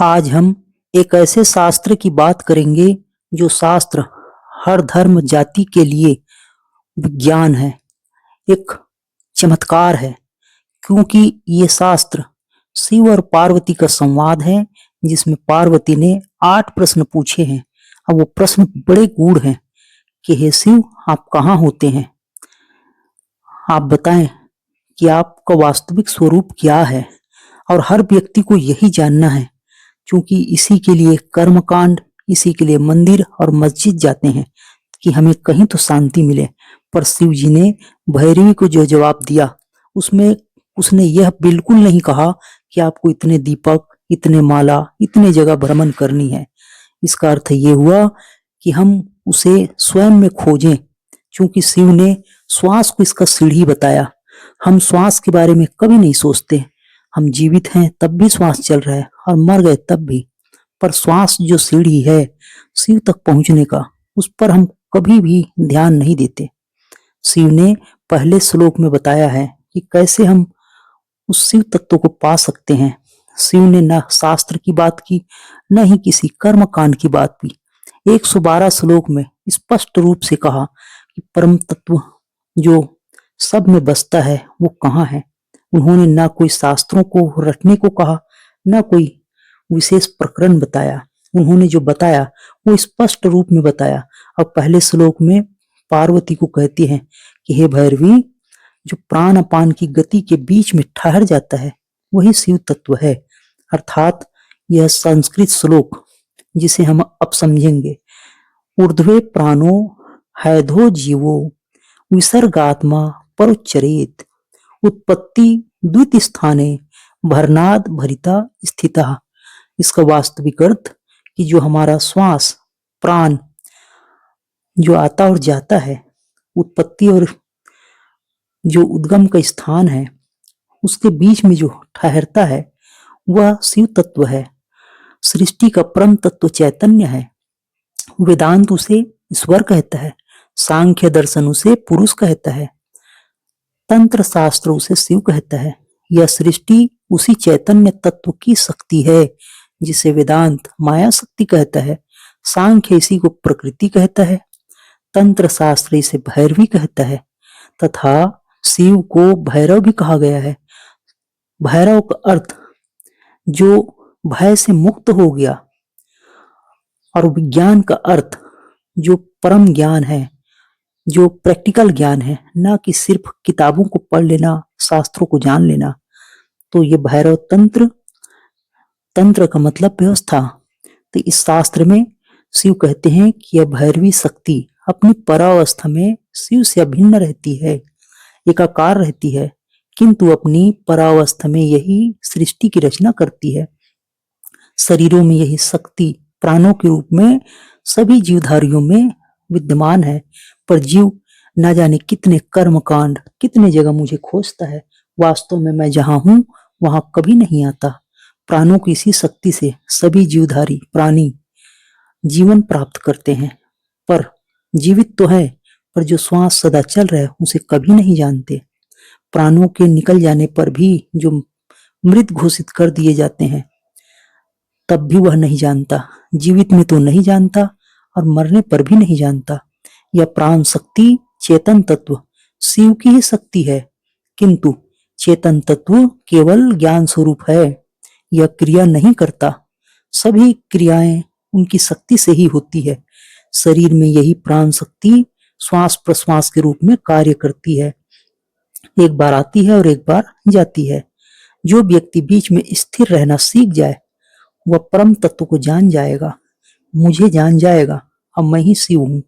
आज हम एक ऐसे शास्त्र की बात करेंगे जो शास्त्र हर धर्म जाति के लिए विज्ञान है, एक चमत्कार है, क्योंकि ये शास्त्र शिव और पार्वती का संवाद है, जिसमें पार्वती ने 8 प्रश्न पूछे हैं। अब वो प्रश्न बड़े गूढ़ हैं कि हे शिव, आप कहाँ होते हैं? आप बताएं कि आपका वास्तविक स्वरूप क्या है? और हर व्यक्ति को यही जानना है, क्योंकि इसी के लिए कर्मकांड, इसी के लिए मंदिर और मस्जिद जाते हैं कि हमें कहीं तो शांति मिले। पर शिव जी ने भैरवी को जो जवाब दिया, उसमें उसने यह बिल्कुल नहीं कहा कि आपको इतने दीपक, इतने माला, इतने जगह भ्रमण करनी है। इसका अर्थ ये हुआ कि हम उसे स्वयं में खोजें, क्योंकि शिव ने श्वास को इसका सीढ़ी बताया। हम श्वास के बारे में कभी नहीं सोचते। हम जीवित हैं तब भी श्वास चल रहा है और मर गए तब भी। पर श्वास जो सीढ़ी है शिव तक पहुंचने का, उस पर हम कभी भी ध्यान नहीं देते। शिव ने पहले श्लोक में बताया है कि कैसे हम उस शिव तत्व को पा सकते हैं। शिव ने न शास्त्र की बात की, न ही किसी कर्म कांड की बात की। 112 श्लोक में स्पष्ट रूप से कहा कि परम तत्व जो सब में बसता है वो कहाँ है। उन्होंने ना कोई शास्त्रों को रटने को कहा, ना कोई विशेष प्रकरण बताया। उन्होंने जो बताया वो स्पष्ट रूप में बताया। और पहले श्लोक में पार्वती को कहती हैं कि हे भैरवी, जो प्राण अपान की गति के बीच में ठहर जाता है वही शिव तत्व है। अर्थात यह संस्कृत श्लोक जिसे हम अब समझेंगे, ऊर्ध्वे प्राणो हैधो जीवो विसर्गात्मा परोच्चरेत उत्पत्ति द्वितीय स्थाने भरनाद भरिता स्थिता। इसका वास्तविक अर्थ कि जो हमारा श्वास, प्राण जो आता और जाता है, उत्पत्ति और जो उद्गम का स्थान है, उसके बीच में जो ठहरता है वह शिव तत्व है। सृष्टि का परम तत्व चैतन्य है। वेदांत उसे ईश्वर कहता है, सांख्य दर्शन उसे पुरुष कहता है, तंत्र शास्त्र उसे शिव कहता है। यह सृष्टि उसी चैतन्य तत्व की शक्ति है जिसे वेदांत माया शक्ति कहता है। सांख्य इसी को प्रकृति कहता है, तंत्र शास्त्र इसे भैरवी कहता है, तथा शिव को भैरव भी कहा गया है। भैरव का अर्थ जो भय से मुक्त हो गया, और विज्ञान का अर्थ जो परम ज्ञान है, जो प्रैक्टिकल ज्ञान है, ना कि सिर्फ किताबों को पढ़ लेना, शास्त्रों को जान लेना। तो ये भैरव तंत्र, तंत्र का मतलब व्यवस्था। तो इस शास्त्र में शिव कहते हैं कि यह भैरवी शक्ति अपनी परावस्था में शिव से अभिन्न रहती है, एकाकार रहती है, किंतु अपनी परावस्था में यही सृष्टि की रचना करती है। शरीरों में यही शक्ति प्राणों के रूप में सभी जीवधारियों में विद्यमान है। पर जीव ना जाने कितने कर्म कांड, कितने जगह मुझे खोजता है। वास्तव में मैं जहां हूं वहां कभी नहीं आता। प्राणों की इसी शक्ति से सभी जीवधारी प्राणी जीवन प्राप्त करते हैं। पर जीवित तो है, पर जो श्वास सदा चल रहा है उसे कभी नहीं जानते। प्राणों के निकल जाने पर भी जो मृत घोषित कर दिए जाते हैं, तब भी वह नहीं जानता। जीवित में तो नहीं जानता और मरने पर भी नहीं जानता। यह प्राण शक्ति, चेतन तत्व शिव की ही शक्ति है, किंतु चेतन तत्व केवल ज्ञान स्वरूप है। यह क्रिया नहीं करता। सभी क्रियाएं उनकी शक्ति से ही होती है। शरीर में यही प्राण शक्ति श्वास प्रश्वास के रूप में कार्य करती है। एक बार आती है और एक बार जाती है। जो व्यक्ति बीच में स्थिर रहना सीख जाए वह परम तत्व को जान जाएगा, मुझे जान जाएगा, अब मैं ही शिव हूँ।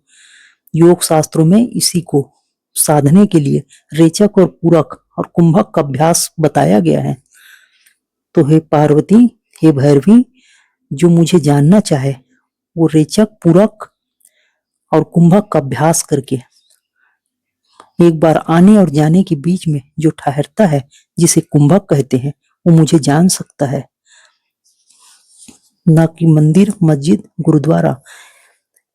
योग शास्त्रों में इसी को साधने के लिए रेचक और पूरक और कुंभक का अभ्यास बताया गया है। तो हे पार्वती, हे भैरवी, जो मुझे जानना चाहे वो रेचक, पूरक और कुंभक का अभ्यास करके एक बार आने और जाने के बीच में जो ठहरता है, जिसे कुंभक कहते हैं, वो मुझे जान सकता है। ना कि मंदिर, मस्जिद, गुरुद्वारा।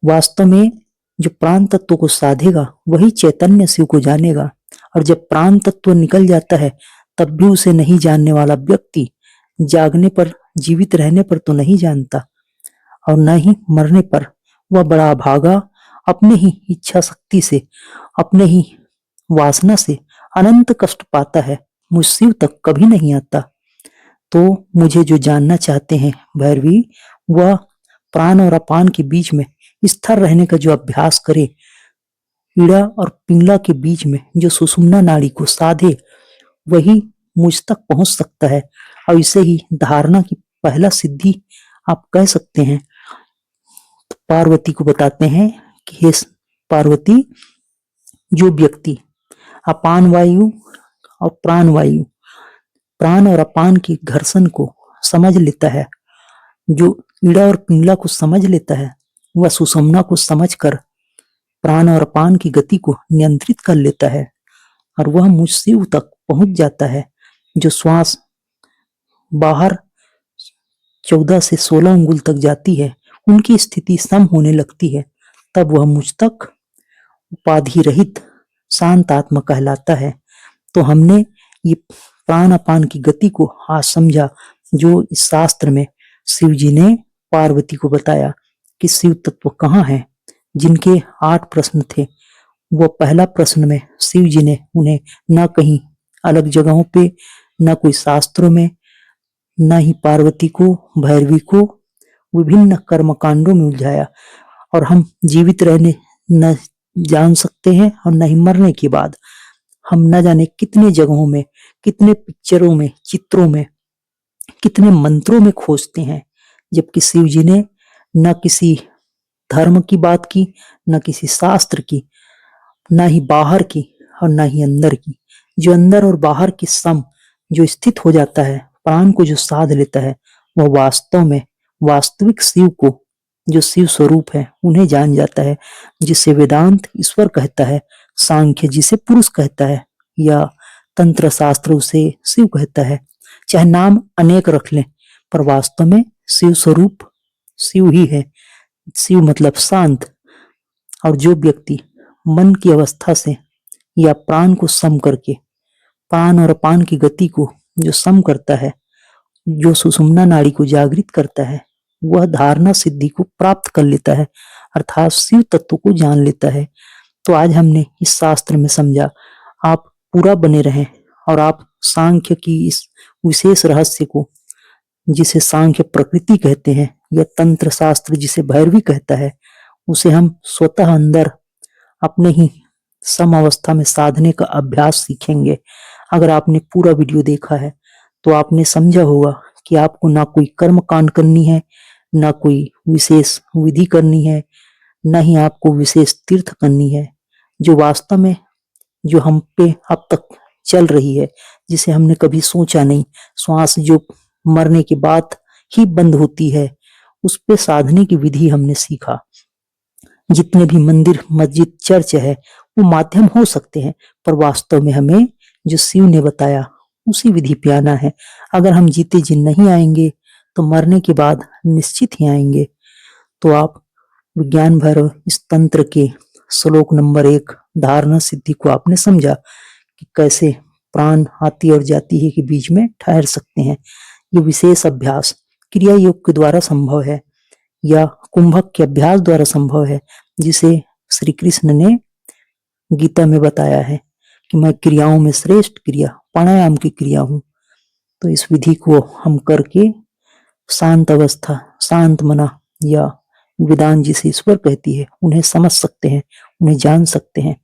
वास्तव में जो प्राण तत्व को साधेगा वही चैतन्य शिव को जानेगा। और जब प्राण तत्व निकल जाता है तब भी उसे नहीं जानने वाला व्यक्ति जागने पर, जीवित रहने पर तो नहीं जानता, और न ही मरने पर। वह बड़ा अभागा अपने ही इच्छा शक्ति से, अपने ही वासना से अनंत कष्ट पाता है, मुझ शिव तक कभी नहीं आता। तो मुझे जो जानना चाहते हैं भैरवी, वह प्राण और अपान के बीच में स्थिर रहने का जो अभ्यास करे, ईड़ा और पिंगला के बीच में जो सुषुम्ना नाड़ी को साधे, वही मुझ तक पहुंच सकता है। और इसे ही धारणा की पहला सिद्धि आप कह सकते हैं। तो पार्वती को बताते हैं कि हे पार्वती, जो व्यक्ति अपान वायु और प्राण वायु, प्राण और अपान की घर्षण को समझ लेता है, जो ईड़ा और पिंगला को समझ लेता है, वह सुषुम्ना को समझकर प्राण और अपान की गति को नियंत्रित कर लेता है, और वह मुझ शिव तक पहुंच जाता है। जो श्वास बाहर 14 से 16 अंगुल तक जाती है, उनकी स्थिति सम होने लगती है, तब वह मुझ तक उपाधि रहित शांत आत्मा कहलाता है। तो हमने ये प्राण अपान की गति को आज समझा, जो इस शास्त्र में शिव जी ने पार्वती को बताया कि शिव तत्व कहाँ है। जिनके 8 प्रश्न थे, वो पहला प्रश्न में शिव जी ने उन्हें न कहीं अलग जगहों पे, न कोई शास्त्रों में, न ही पार्वती को, भैरवी को विभिन्न कर्मकांडों में उलझाया। और हम जीवित रहने न जान सकते हैं, और न ही मरने के बाद हम न जाने कितने जगहों में, कितने पिक्चरों में, चित्रों में, कितने मंत्रों में खोजते हैं, जबकि शिव जी ने न किसी धर्म की बात की, न किसी शास्त्र की, न ही बाहर की और न ही अंदर की। जो अंदर और बाहर की सम जो स्थित हो जाता है, प्राण को जो साध लेता है, वह वास्तव में वास्तविक शिव को, जो शिव स्वरूप है, उन्हें जान जाता है, जिसे वेदांत ईश्वर कहता है, सांख्य जिसे पुरुष कहता है, या तंत्र शास्त्र उसे शिव कहता है। चाहे नाम अनेक रख लें, पर वास्तव में शिव स्वरूप शिव ही है। शिव मतलब शांत। और जो व्यक्ति मन की अवस्था से या प्राण को सम करके, प्राण और अपान की गति को जो सम करता है, जो सुषुम्ना नाड़ी को जागृत करता है, वह धारणा सिद्धि को प्राप्त कर लेता है, अर्थात शिव तत्व को जान लेता है। तो आज हमने इस शास्त्र में समझा। आप पूरा बने रहें, और आप सांख्य की इस विशेष रहस्य को, जिसे सांख्य प्रकृति कहते हैं, या तंत्र शास्त्र जिसे भैरवी कहता है, उसे हम स्वतः अंदर अपने ही सम अवस्था में साधने का अभ्यास सीखेंगे। अगर आपने पूरा वीडियो देखा है, तो आपने समझा होगा कि आपको ना कोई कर्म कांड करनी है, ना कोई विशेष विधि करनी है, ना ही आपको विशेष तीर्थ करनी है। जो वास्तव में जो हम पे अब तक चल रही है, जिसे हमने कभी सोचा नहीं, श्वास जो मरने के बाद ही बंद होती है, उस पे साधने की विधि हमने सीखा। जितने भी मंदिर, मस्जिद, चर्च है, वो माध्यम हो सकते हैं, पर वास्तव में हमें जो शिव ने बताया उसी विधि पे आना है। अगर हम जीते जी नहीं आएंगे, तो मरने के बाद निश्चित ही आएंगे। तो आप विज्ञान भैरव इस तंत्र के श्लोक नंबर 1 धारणा सिद्धि को आपने समझा कि कैसे प्राण आती और जाती है के बीच में ठहर सकते हैं। ये विशेष अभ्यास क्रिया योग के द्वारा संभव है, या कुंभक के अभ्यास द्वारा संभव है, जिसे श्री कृष्ण ने गीता में बताया है कि मैं क्रियाओं में श्रेष्ठ क्रिया प्राणायाम की क्रिया हूँ। तो इस विधि को हम करके शांत अवस्था, शांत मना, या वेदांत जिसे ईश्वर कहती है, उन्हें समझ सकते हैं, उन्हें जान सकते हैं।